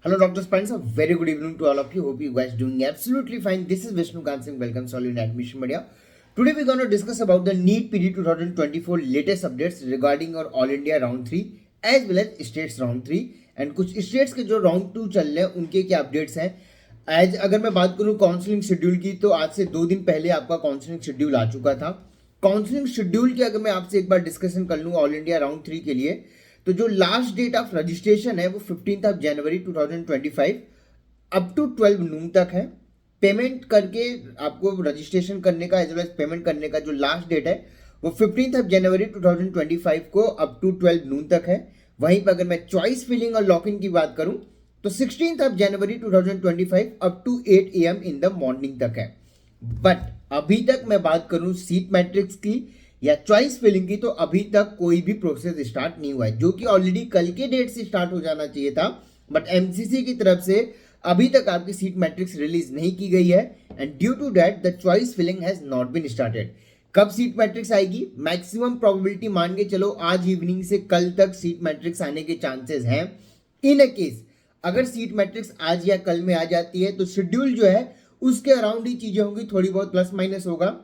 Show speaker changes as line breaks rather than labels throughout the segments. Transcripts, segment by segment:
Hello, Dr. Spines. A very good evening to all of you. Hope you guys doing absolutely fine. This is Vishnu Kansing. Welcome to all in Admission Media. Today we're going to discuss about the NEET PD 2024 latest updates regarding our All India Round 3 as well as States Round 3 and कुछ states के जो round 2 चल रहे हैं उनके क्या updates हैं. आज अगर मैं बात करूं काउंसलिंग शेड्यूल की तो आज से 2 दिन पहले आपका काउंसलिंग शेड्यूल आ चुका था. काउंसलिंग शेड्यूल की अगर मैं आपसे एक बार डिस्कशन कर लूँ ऑल इंडिया राउंड 3 के लिए, तो जो लास्ट डेट ऑफ रजिस्ट्रेशन है वो 15 जनवरी 2025 अप टू 12 नून तक है. पेमेंट करके आपको रजिस्ट्रेशन करने का एज वेल एज पेमेंट करने का जो लास्ट डेट है वो 15 जनवरी 2025 को अप टू 12 नून तक है. वहीं पर अगर मैं चॉइस फिलिंग और लॉक इन की बात करूं तो 16 जनवरी 2025 up to 8 AM in the morning तक है. बट अभी तक मैं बात करूं सीट मैट्रिक्स की या चॉइस फिलिंग की तो अभी तक कोई भी प्रोसेस स्टार्ट नहीं हुआ है, जो कि ऑलरेडी कल के डेट से स्टार्ट हो जाना चाहिए था. बट एमसीसी की तरफ से अभी तक आपकी सीट मैट्रिक्स रिलीज नहीं की गई है and due to that the choice filling has not been started. कब सीट मैट्रिक्स आएगी? मैक्सिमम प्रोबेबिलिटी मान के चलो आज इवनिंग से कल तक सीट मैट्रिक्स आने के चांसेस हैं. इन अ केस अगर सीट मैट्रिक्स आज या कल में आ जाती है तो शेड्यूल जो है उसके अराउंड ही चीजें होंगी, थोड़ी बहुत प्लस माइनस होगा.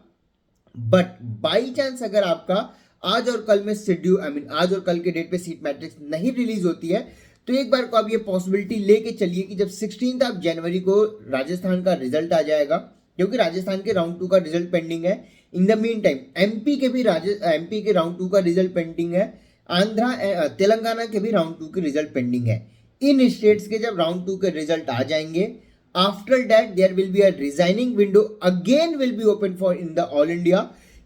बट बाई चांस अगर आपका आज और कल में शेड्यूल आज और कल के डेट पे सीट मैट्रिक्स नहीं रिलीज होती है तो एक बार को आप ये पॉसिबिलिटी लेके चलिए कि जब 16 जनवरी को राजस्थान का रिजल्ट आ जाएगा, क्योंकि राजस्थान के राउंड 2 का रिजल्ट पेंडिंग है. In the mean time MP के राउंड 2 का रिजल्ट पेंडिंग है. आंध्रा तेलंगाना के भी राउंड 2 के रिजल्ट पेंडिंग है. इन स्टेट्स के जब राउंड 2 के रिजल्ट आ जाएंगे, after that there will be a resigning window again will be open for in the all India,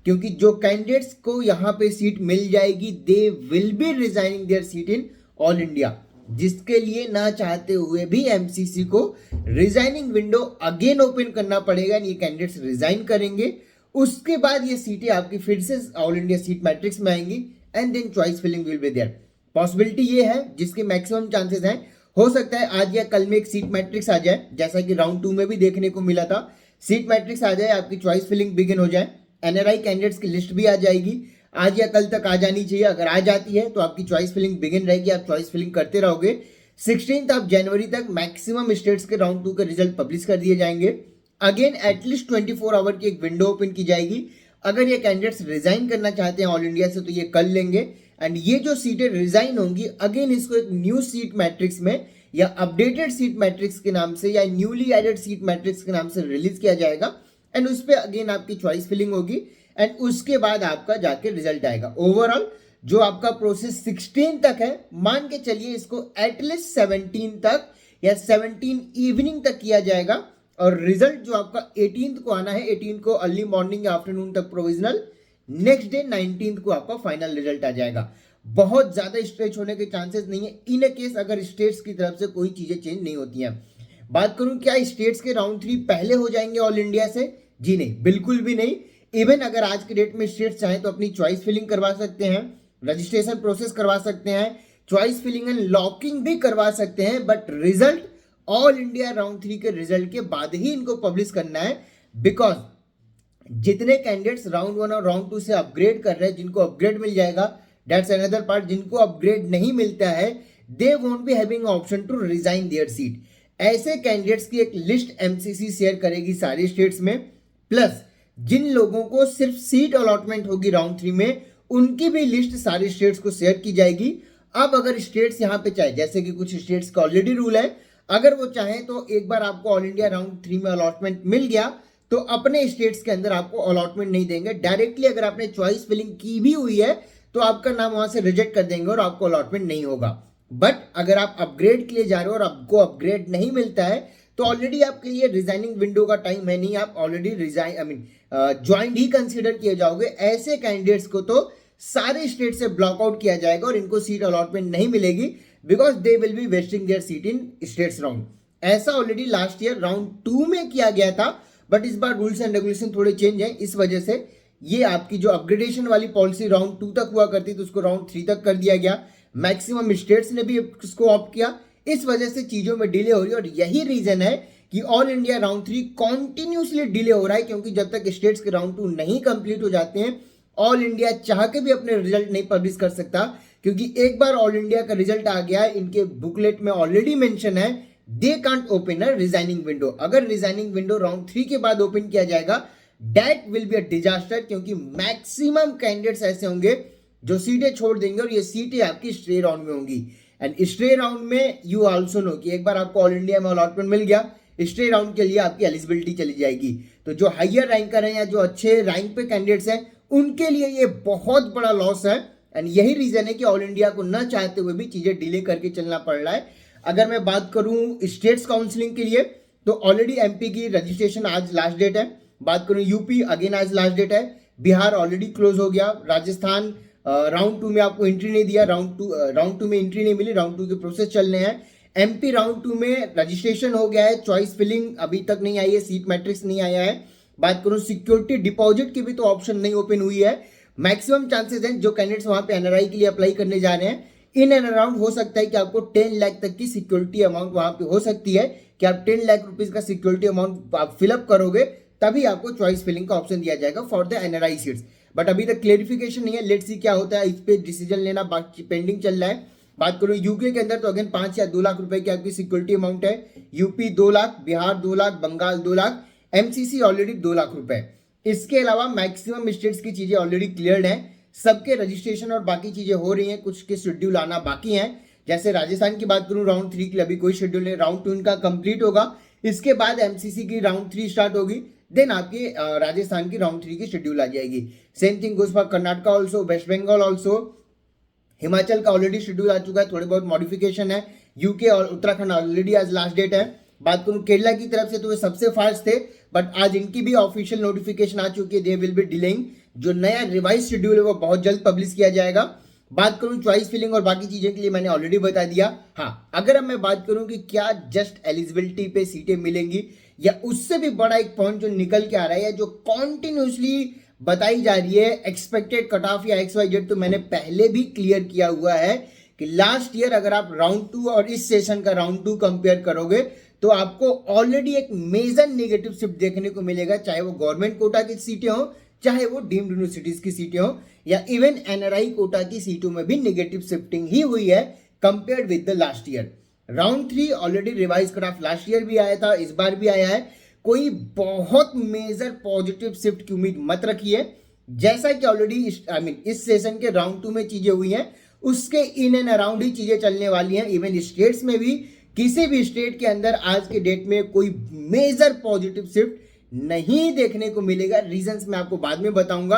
क्योंकि जो कैंडिडेट्स को यहाँ पे सीट मिल जाएगी they will be resigning their seat in all India, जिसके लिए ना चाहते हुए भी एमसीसी को रिजाइनिंग विंडो अगेन ओपन करना पड़ेगा. ये कैंडिडेट्स रिजाइन करेंगे, उसके बाद ये सीटें आपकी फिर से ऑल इंडिया सीट मैट्रिक्स में आएंगी and then choice filling will be there. Possibility ये है जिसके मैक्सिमम चांसेस हैं. हो सकता है आज या कल में एक सीट मैट्रिक्स आ जाए, जैसा कि राउंड 2 में भी देखने को मिला था. सीट मैट्रिक्स आ जाए, आपकी चॉइस फिलिंग बिगिन हो जाए, एनआरआई कैंडिडेट्स की लिस्ट भी आ जाएगी. आज या कल तक आ जानी चाहिए. अगर आ जाती है तो आपकी चॉइस फिलिंग बिगिन रहेगी, आप चॉइस फिलिंग करते रहोगे. 16 जनवरी तक मैक्सिमम स्टेट्स के राउंड 2 के रिजल्ट पब्लिश कर दिए जाएंगे. अगेन एटलीस्ट 24 आवर की एक विंडो ओपन की जाएगी. अगर ये कैंडिडेट्स रिजाइन करना चाहते हैं ऑल इंडिया से तो ये कर लेंगे एंड ये जो सीटें रिजाइन होंगी अगेन इसको एक न्यू सीट मैट्रिक्स में या अपडेटेड सीट मैट्रिक्स के नाम से या न्यूली एडेड सीट मैट्रिक्स के नाम से रिलीज किया जाएगा एंड उस पर अगेन आपकी चॉइस फिलिंग होगी एंड उसके बाद आपका जाके रिजल्ट आएगा. ओवरऑल जो आपका प्रोसेस 16 तक है, मान के चलिए इसको एटलीस्ट 17 तक या 17 इवनिंग तक किया जाएगा और रिजल्ट जो आपका 18 को आना है, 18 को अर्ली मॉर्निंग या आफ्टरनून तक प्रोविजनल, नेक्स्ट डे 19 को आपका फाइनल रिजल्ट आ जाएगा. बहुत ज्यादा स्ट्रेच होने के चांसेस नहीं है इन अ केस अगर स्टेट्स की तरफ से कोई चीजें चेंज नहीं होती हैं. बात करूं क्या स्टेट्स के राउंड 3 पहले हो जाएंगे ऑल इंडिया से? जी नहीं, बिल्कुल भी नहीं. इवन अगर आज के डेट में स्टेट्स चाहें तो अपनी चॉइस फिलिंग करवा सकते हैं, रजिस्ट्रेशन प्रोसेस करवा सकते हैं, चॉइस फिलिंग एंड लॉकिंग भी करवा सकते हैं. But result all India round 3 के रिजल्ट के बाद ही इनको पब्लिश करना है, बिकॉज जितने कैंडिडेट्स राउंड 1 और राउंड 2 से अपग्रेड कर रहे हैं, जिनको अपग्रेड मिल जाएगा दैट्स अनदर पार्ट. जिनको अपग्रेड नहीं मिलता है they won't be having option to resign their seat. ऐसे कैंडिडेट्स की एक लिस्ट एमसीसी शेयर करेगी सारे स्टेट्स में, प्लस जिन लोगों को सिर्फ सीट अलॉटमेंट होगी राउंड 3 में उनकी भी लिस्ट सारे स्टेट्स को शेयर की जाएगी. अब अगर स्टेट्स यहां पे चाहे, जैसे कि कुछ स्टेट्स का ऑलरेडी रूल है, अगर वो चाहें तो एक बार आपको ऑल इंडिया राउंड 3 में अलॉटमेंट मिल गया तो अपने स्टेट्स के अंदर आपको अलॉटमेंट नहीं देंगे डायरेक्टली. अगर आपने चॉइस फिलिंग की भी हुई है तो आपका नाम वहां से रिजेक्ट कर देंगे और आपको अलॉटमेंट नहीं होगा. बट अगर आप अपग्रेड के लिए जा रहे हो और आपको अपग्रेड नहीं मिलता है तो ऑलरेडी आपके लिए रिजाइनिंग विंडो का टाइम है नहीं, आप ऑलरेडी ज्वाइंट ही कंसिडर किए जाओगे. ऐसे कैंडिडेट्स को तो सारे स्टेट से ब्लॉक आउट किया जाएगा और इनको सीट अलॉटमेंट नहीं मिलेगी because they will B wasting their seat in states round. ऐसा ऑलरेडी लास्ट ईयर राउंड 2 में किया गया था, बट इस बार रूल्स एंड रेगुलेशन थोड़े चेंज हैं. इस वजह से ये आपकी जो अपग्रेडेशन वाली पॉलिसी राउंड 2 तक हुआ करती तो उसको राउंड 3 तक कर दिया गया. मैक्सिमम स्टेट्स ने भी इसको ऑप्ट किया. इस वजह से चीजों में डिले हो रही है और यही रीजन है कि all India round 3 continuously delay हो रहा है, क्योंकि जब तक स्टेट्स के राउंड 2 नहीं कंप्लीट हो जाते हैं ऑल इंडिया चाह के भी अपने रिजल्ट नहीं पब्लिश कर सकता. क्योंकि एक बार ऑल इंडिया का रिजल्ट आ गया है, इनके बुकलेट में ऑलरेडी मेंशन है they can't open a resigning window. अगर रिजाइनिंग विंडो राउंड 3 के बाद ओपन किया जाएगा, that will be a disaster, क्योंकि मैक्सिमम कैंडिडेट्स ऐसे होंगे जो सीटें छोड़ देंगे और ये सीटें आपकी स्ट्रे राउंड में होंगी। एंड स्ट्रे राउंड में यू ऑल्सो नो कि एक बार आपको ऑल इंडिया में अलॉटमेंट मिल गया, स्ट्रे राउंड के लिए आपकी एलिजिबिलिटी चली जाएगी। तो जो हाइयर रैंकर हैं या जो अच्छे रैंक पे कैंडिडेट्स हैं, उनके लिए ये बहुत बड़ा लॉस है। एंड यही रीजन है कि ऑल इंडिया को न चाहते हुए भी चीजें डिले करके चलना पड़ रहा है। अगर मैं बात करूं स्टेट्स काउंसलिंग के लिए, तो ऑलरेडी एमपी की रजिस्ट्रेशन आज लास्ट डेट है। बात करूं यूपी, अगेन आज लास्ट डेट है। बिहार ऑलरेडी क्लोज हो गया। राजस्थान राउंड 2 में आपको एंट्री नहीं दिया, राउंड 2 में एंट्री नहीं मिली, राउंड 2 के प्रोसेस चल रहे हैं। एमपी राउंड 2 में रजिस्ट्रेशन हो गया है, चॉइस फिलिंग अभी तक नहीं आई है, सीट मैट्रिक्स नहीं आया है। बात करूं सिक्योरिटी डिपॉजिट की भी, तो ऑप्शन नहीं ओपन हुई है। मैक्सिमम चांसेस हैं जो कैंडिडेट्स वहां पे एनआरआई के लिए अप्लाई करने जा रहे हैं, इन एंड अराउंड हो सकता है कि आपको 10 लाख तक की सिक्योरिटी अमाउंट वहां पे हो सकती है कि आप 10 लाख रुपीज का सिक्योरिटी अमाउंट आप फिलअप करोगे, तभी आपको चॉइस फिलिंग का ऑप्शन दिया जाएगा for the NRI seats. But अभी तक क्लेरिफिकेशन नहीं है, लेट्स सी क्या होता है, इस पे डिसीजन लेना बाकी पेंडिंग चल रहा है। बात करूं यूके के अंदर, तो अगेन 5 या 2 लाख रुपए की आपकी सिक्योरिटी अमाउंट है। UP 2 lakh, Bihar 2 lakh, Bengal 2 lakh, MCC already 2 lakh रुपए। इसके अलावा मैक्सिमम स्टेट्स की चीजें ऑलरेडी क्लियर्ड है, सबके रजिस्ट्रेशन और बाकी चीजें हो रही हैं, कुछ के शेड्यूल आना बाकी हैं। जैसे राजस्थान की बात करूं, राउंड 3 के लिए अभी कोई शेड्यूल नहीं, राउंड 2 इनका कंप्लीट होगा, इसके बाद एमसीसी की राउंड 3 स्टार्ट होगी, देन आपकी राजस्थान की राउंड 3 की शेड्यूल आ जाएगी। Same thing goes for Karnataka also, West Bengal also. Himachal का ऑलरेडी शेड्यूल आ चुका है, थोड़े बहुत मॉडिफिकेशन है। यूके और उत्तराखंड ऑलरेडी आज लास्ट डेट है। बात करूं केरला की तरफ से, तो वे सबसे फास्ट थे, बट आज इनकी भी ऑफिशियल नोटिफिकेशन आ चुकी है, दे विल बी डिलेइंग। जो नया रिवाइज शेड्यूल है वो बहुत जल्द पब्लिश किया जाएगा। बात करूं चॉइस फिलिंग और बाकी चीजें के लिए मैंने ऑलरेडी बता दिया। हाँ, अगर अब मैं बात करूं कि क्या जस्ट एलिजिबिलिटी पे सीटें मिलेंगी, या उससे भी बड़ा एक पॉइंट जो निकल के आ रहा है, जो कॉन्टिन्यूसली बताई जा रही है, एक्सपेक्टेड कट ऑफ या XYZ, तो मैंने पहले भी क्लियर किया हुआ है कि लास्ट ईयर अगर आप राउंड 2 और इस सेशन का राउंड 2 कंपेयर करोगे, तो आपको ऑलरेडी एक मेजर नेगेटिव शिफ्ट देखने को मिलेगा, चाहे वो गवर्नमेंट कोटा की सीटें हो, चाहे वो डीम्ड यूनिवर्सिटीज की सीटें हो, या इवन एनआरआई कोटा की सीटों में भी नेगेटिव शिफ्टिंग ही हुई है compared with the last year. Round 3 already revise cut off last year भी आया था, इस बार भी आया है। कोई बहुत मेजर पॉजिटिव शिफ्ट की उम्मीद मत रखिए। जैसा कि ऑलरेडी इस सेशन के राउंड 2 में चीजें हुई हैं, उसके इन एंड अराउंड ही चीजें चलने वाली हैं। इवन स्टेट्स में भी, किसी भी स्टेट के अंदर आज के डेट में कोई मेजर पॉजिटिव शिफ्ट नहीं देखने को मिलेगा। रीजंस मैं आपको बाद में बताऊंगा।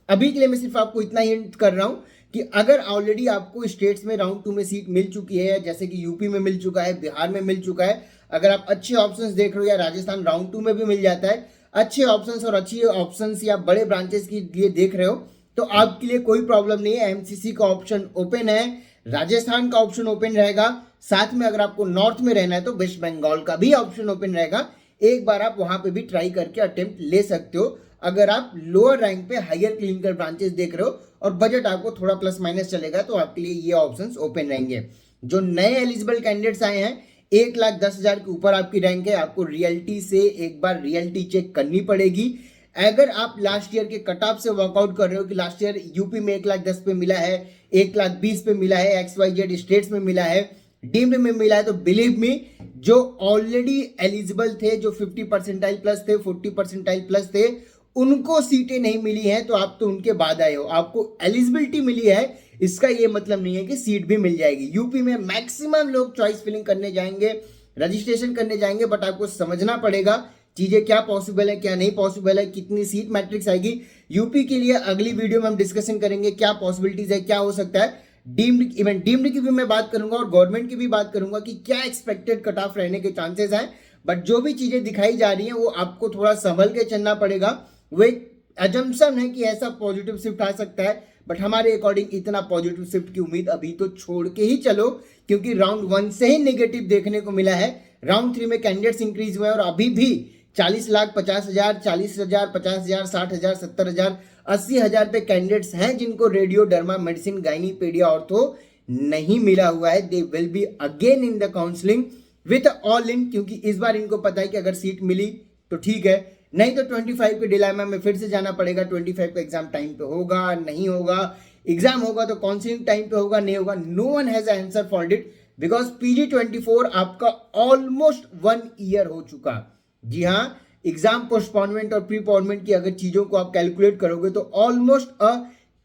अभी के लिए मैं सिर्फ आपको इतना हिंट कर रहा हूं कि अगर ऑलरेडी आपको स्टेट्स में राउंड 2 में सीट मिल चुकी है, जैसे कि यूपी में मिल चुका है, बिहार में मिल चुका है, अगर आप अच्छे ऑप्शंस देख रहे हो, या राजस्थान राउंड 2 में भी मिल जाता है, अच्छे ऑप्शंस और अच्छी ऑप्शंस या बड़े ब्रांचेस के लिए देख रहे हो, तो आपके लिए कोई प्रॉब्लम नहीं है। एमसीसी का ऑप्शन ओपन है, राजस्थान का ऑप्शन ओपन रहेगा, साथ में अगर आपको नॉर्थ में रहना है तो वेस्ट बंगाल का भी ऑप्शन ओपन रहेगा। एक बार आप वहां पे भी ट्राई करके अटेम्प्ट ले सकते हो, अगर आप लोअर रैंक पे हायर क्लिनिकल ब्रांचेस देख रहे हो और बजट आपको थोड़ा प्लस माइनस चलेगा, तो आपके लिए ये ऑप्शंस ओपन रहेंगे। जो नए एलिजिबल कैंडिडेट्स आए हैं, 1,10,000 के ऊपर आपकी रैंक है, आपको रियलिटी से एक बार रियलिटी चेक करनी पड़ेगी। अगर आप लास्ट ईयर के कट ऑफ से वर्कआउट कर रहे हो कि लास्ट ईयर यूपी में 1,10,000 पे मिला है, 1,20,000 पे मिला है, XYZ स्टेट्स में मिला है, डीम्ड में मिला है, तो बिलीव मी, जो ऑलरेडी एलिजिबल थे, जो 50 परसेंटाइल प्लस थे, 40 परसेंटाइल प्लस थे, उनको सीटें नहीं मिली हैं, तो आप तो उनके बाद आए हो। आपको एलिजिबिलिटी मिली है, इसका ये मतलब नहीं है कि सीट भी मिल जाएगी। यूपी में मैक्सिमम लोग चॉइस फिलिंग करने जाएंगे, रजिस्ट्रेशन करने जाएंगे, बट आपको समझना पड़ेगा चीजें क्या पॉसिबल है, क्या नहीं पॉसिबल है, कितनी सीट मैट्रिक्स आएगी। यूपी के लिए अगली वीडियो में हम डिस्कशन करेंगे क्या पॉसिबिलिटीज है, क्या हो सकता है। डीम्ड इवन डीम्ड की भी मैं बात करूंगा और गवर्नमेंट की भी बात करूंगा कि क्या एक्सपेक्टेड कट ऑफ रहने के चांसेस हैं। बट जो भी चीजें दिखाई जा रही हैं वो आपको थोड़ा संभल के चलना पड़ेगा। वो एक अजम्पशन है कि ऐसा पॉजिटिव शिफ्ट आ सकता है, बट हमारे अकॉर्डिंग इतना पॉजिटिव शिफ्ट की उम्मीद अभी तो छोड़ के ही चलो, क्योंकि राउंड 1 से ही नेगेटिव देखने को मिला है। राउंड 3 में कैंडिडेट्स इंक्रीज हुए हैं और अभी भी 40,50,000, 40,000, 50,000, 60,000, 70,000, 80,000 पे कैंडिडेट्स हैं जिनको रेडियो डर्मा मेडिसिन गाइनीपेडिया ऑर्थो नहीं मिला हुआ है। दे will be again in the counselling with all in, क्योंकि इस बार इनको पता है कि अगर सीट मिली तो ठीक है, नहीं तो 25 के डिलेमा में फिर से जाना पड़ेगा। 25 का एग्जाम टाइम पे होगा नहीं होगा, एग्जाम होगा तो काउंसलिंग टाइम पे होगा नहीं होगा, no one has answer for it. Because PG24 आपका ऑलमोस्ट 1 ईयर हो चुका। जी हाँ, एग्जाम पोस्टपोनमेंट और प्रीपोनमेंट की अगर चीजों को आप कैलकुलेट करोगे तो almost a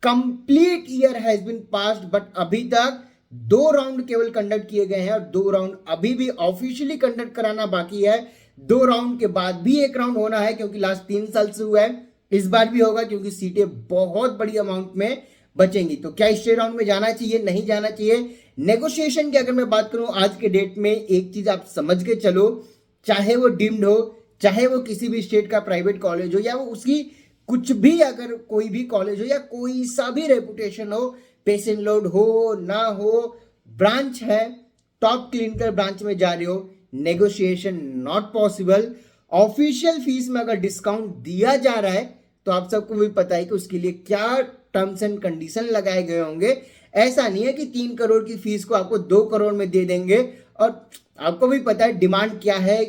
complete year has been passed, but अभी तक 2 राउंड केवल कंडक्ट किए गए हैं और 2 राउंड अभी भी ऑफिशियली कंडक्ट कराना बाकी है। 2 राउंड के बाद भी 1 राउंड होना है, क्योंकि लास्ट 3 साल से हुआ है, इस बार भी होगा, क्योंकि सीटें बहुत बड़ी अमाउंट में बचेंगी। तो क्या स्टे राउंड में जाना चाहिए, नहीं जाना चाहिए? नेगोशिएशन की अगर मैं बात करूं आज के डेट में, एक चीज आप समझ के चलो, चाहे वो डीम्ड हो, चाहे वो किसी भी स्टेट का प्राइवेट कॉलेज हो, या वो उसकी कुछ भी अगर कोई भी कॉलेज हो या कोई सा भी रेपुटेशन हो, पेशेंट लोड हो ना हो, ब्रांच है, टॉप क्लिनिकल ब्रांच में जा रहे हो, negotiation not possible. Official fees में अगर डिस्काउंट दिया जा रहा है तो आप सबको भी पता है कि उसके लिए क्या टर्म्स एंड कंडीशन लगाए गए होंगे। ऐसा नहीं है कि 3 करोड़ की फीस को आपको 2 करोड़ में दे देंगे। और आपको भी पता है डिमांड क्या है,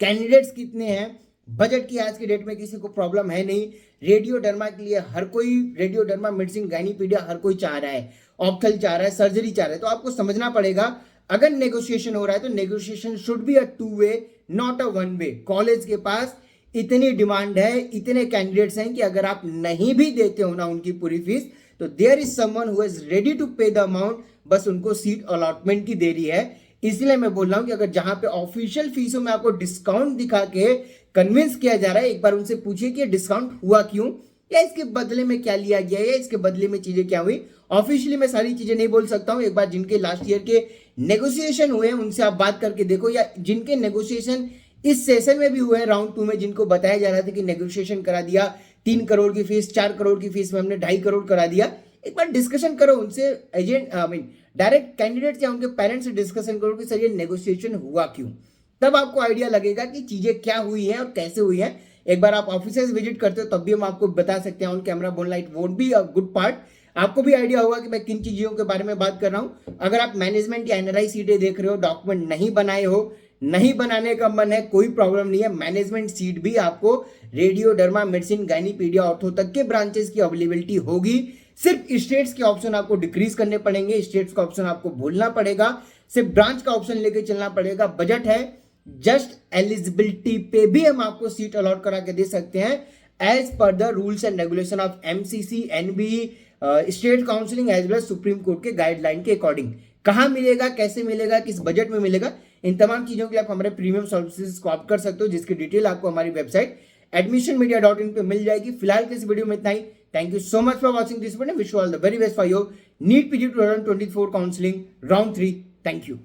कैंडिडेट्स कितने हैं, बजट की आज की डेट में किसी को प्रॉब्लम है नहीं। रेडियोडर्मा के लिए हर कोई, रेडियोडर्मा, मेडिसिन, गायनीपीडिया हर कोई चाह रहा है, ऑप्थल चाह रहा है, सर्जरी चाह रहा है। तो आपको समझना पड़ेगा अगर नेगोशिएशन हो रहा है तो negotiation should be a 2 way, not a 1 way. College के पास इतनी डिमांड है, इतने कैंडिडेट्स हैं कि अगर आप नहीं भी देते हो ना उनकी पूरी फीस, तो there is someone who is ready to pay the amount, बस उनको सीट अलॉटमेंट की देरी है। इसलिए मैं बोल रहा हूं कि अगर जहां पे ऑफिशियल फीसों में आपको डिस्काउंट दिखा के कन्विंस किया जा रहा है, एक बार उनसे पूछिए कि डिस्काउंट हुआ क्यों, या इसके बदले में क्या लिया गया, या इसके बदले में चीजें क्या हुई। ऑफिशियली मैं सारी चीजें नहीं बोल सकता हूं, एक बार जिनके लास्ट ईयर के नेगोशिएशन हुए हैं उनसे आप बात करके देखो, या जिनके नेगोशिएशन इस सेशन में भी हुए हैं, राउंड 2 में, जिनको बताया जा रहा था कि नेगोशिएशन करा दिया, 3 करोड़ की फीस, 4 करोड़ की फीस में हमने 2.5 करोड़ करा दिया। एक बार डिस्कशन करो उनसे, एजेंट डायरेक्ट कैंडिडेट या उनके पेरेंट्स से डिस्कशन करो कि सर ये नेगोशिएशन हुआ क्यों, तब आपको आइडिया लगेगा कि चीजें क्या हुई हैं और कैसे हुई हैं। एक बार आप ऑफिस विजिट करते हो तब भी हम आपको बता सकते हैं, on camera bone light won't be a good part. आपको भी आइडिया होगा कि मैं किन चीजों के बारे में बात कर रहा हूं। अगर आप मैनेजमेंट या एनआरआई सीटें देख रहे हो, डॉक्यूमेंट नहीं बनाए हो, नहीं बनाने का मन है, कोई प्रॉब्लम नहीं है। मैनेजमेंट सीट भी आपको रेडियोडर्मा, मेडिसिन, गायनीपीडिया, ऑर्थो तक के ब्रांचेस की अवेलेबिलिटी होगी। सिर्फ स्टेट्स के ऑप्शन आपको डिक्रीज करने पड़ेंगे, स्टेट्स का ऑप्शन आपको भूलना पड़ेगा, सिर्फ ब्रांच का ऑप्शन लेके चलना पड़ेगा। बजट है, जस्ट एलिजिबिलिटी पे भी हम आपको सीट अलॉट करा के दे सकते हैं as per the rules and regulation of MCC, NBE, state counselling as well supreme court के गाइडलाइन के अकॉर्डिंग। कहां मिलेगा, कैसे मिलेगा, किस बजट में मिलेगा, इन तमाम चीजों के लिए आप हमारे प्रीमियम सर्विसेज को ऑप्ट कर सकते हो, जिसकी डिटेल आपको हमारी वेबसाइट admissionmedia.in पे मिल जाएगी। फिलहाल के इस वीडियो में इतना ही। Thank you so much for watching this video. Wish you all the very best for your NEET PG 2024 counselling round 3। Thank you.